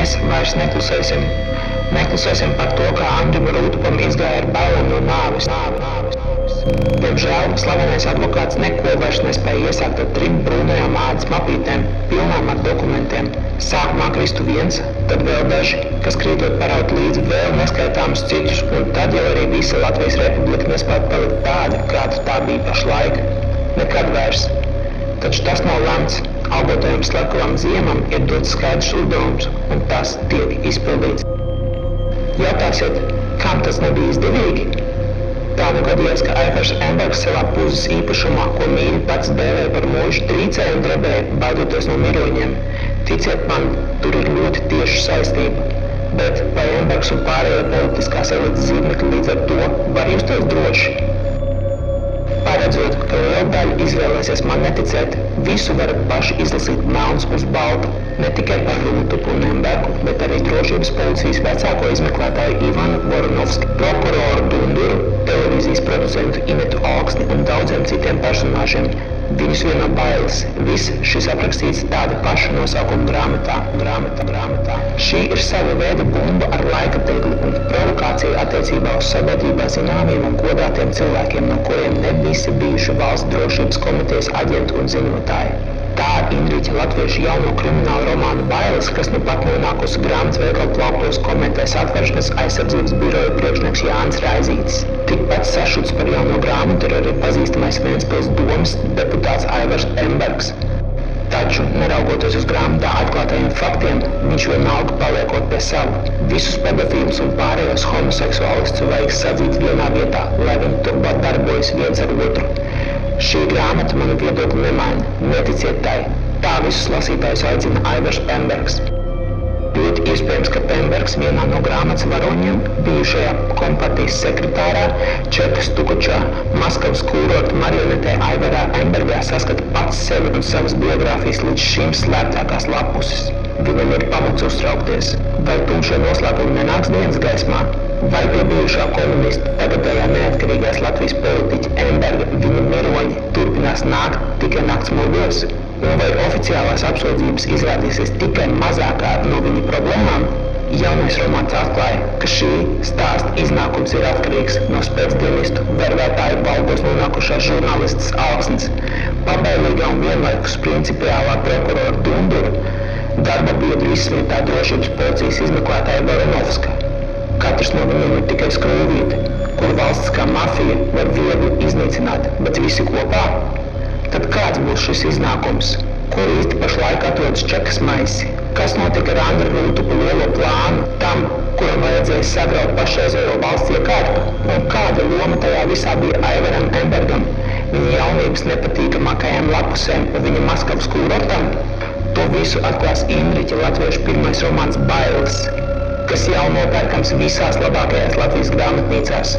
Mēs vairs neklusēsim. Neklusēsim par to, kā Andrim Rūtupam izgāja ar bailēm no nāves. Diemžēl slavenais advokāts neko vairs nespēja iesākt ar 3 brūnajām ādas mapītēm, pilnām ar dokumentiem. Sākumā kristu viens, tad vēl daži, kas krītot paraut līdzi vēl neskaitāmus citus, un tad jau arī visa Latvijas Republika nespēja palikt tāda, kāda tā bija pašlaik. Nekad vairs. Taču tas nav lemts. Algotajam Slepkavam Ziemam ir dots skaidrs uzdevums, un tas tiek izpildīts. Jautāsiet, kam tas nebija izdevīgi? Tā nu gadījās, ka Aivars Embergs savā puzes īpašumā, ko mīļi pats dēvēja par mūžu, trīcēja un drebēja, baidoties no miroņiem. Ticiet man, tur ir ļoti tieša saistība. Bet vai Embergs un pārējie politiskās elites zīmekļi līdz ar to var justies droši? Paredzot, ka liela daļa izvēlēsies man neticēt, visu varat paši izlasīt melns uz balta. Ne tikai par Rūtupu un Embergu, bet arī drošības policijas vecāko izmeklētāju Ivanu Voronovski, prokuroru Dunduru, televīzijas producentu Inetu Alksni un daudziem citiem personāžiem. Viņus vieno bailes. Viss šis aprakstīts tāda paša nosaukuma grāmatā. Šī ir sava veida bumba ar laika tīkli un provokācija attiecībā uz sabiedrībā zināmiem un godātiem cilvēkiem, no kuriem ne visi bijuši valsts drošības komitejas aģenti un ziņotāji. Tā Indriķa latviešu jauno kriminālu romānu Bailes, kas nu pat nonākusi grāmatas veikalu plauktos, komentēs Atvēršanas aizsardzības biroja priekšnieks Jānis Raizītis. Tikpat sašuts par jauno grāmatu ir arī pazīstamais Ventspils domas deputāts Aivars Embergs. Taču, neraugoties uz grāmatā atklātajiem faktiem, viņš vienalga paliekot pie sava. Visus pedofīlus un pārējos homoseksuālistus vajag sadzīt vienā vietā, lai viņi turpat darbojas viens ar otru. Šī grāmata manu viedokli nemaina. Neticiet tai. Tā visus lasītājus aicina Aivars Embergs. Ļoti iespējams, ka Embergs vienā no grāmatas varoņiem, bijušajā kompartijas sekretārā, Čekas Tukučā, Maskavas kūrorta marionetē Aivarā Embergā saskata pats sevi un savas biogrāfijas līdz šim slēptākās lapuses. Viņam ir pamats uztraukties. Vai tumšie noslēpumi nenāks dienas gaismā? Vai pie bijušā komunista, tagadējā neatkarīgās Latvijas politiķa Emberga viņa miroņi turpinās nākt tikai nakts mūļos? Un vai oficiālās apsūdzības izrādīsies tikai mazākā no viņa problēmām? Jaunais romāns atklāja, ka šī stāsta iznākums ir atkarīgs no spēcdienistu vervētāju baldos nonākušās žurnālistas Alksnes, pabailīgā un vienlaikus principiālā prokurora Dundura, darba biedru izsmietā drošības policijas izmeklētāja Voronovska. Katrs no viņiem ir tikai skrūvīte, kur valsts kā mafija var viegli iznīcināt, bet visi kopā. Tad kāds būs šis iznākums? Kur īsti pašlaik atrodas Čekas maisi? Kas notika ar Andra Rūtupu lielo plānu, tam, kuram vajadzēja sagraut pašreizējo valsts iekārtu? Un kāda loma tajā visā bija Aivaram Embergam, viņa jaunības nepatīkamākajām lapusēm un viņa Maskavas kūrortam? To visu atklās Indriķa latviešu pirmais romāns Bailes, kas jau nopērkams visās labākajās Latvijas grāmatnīcās.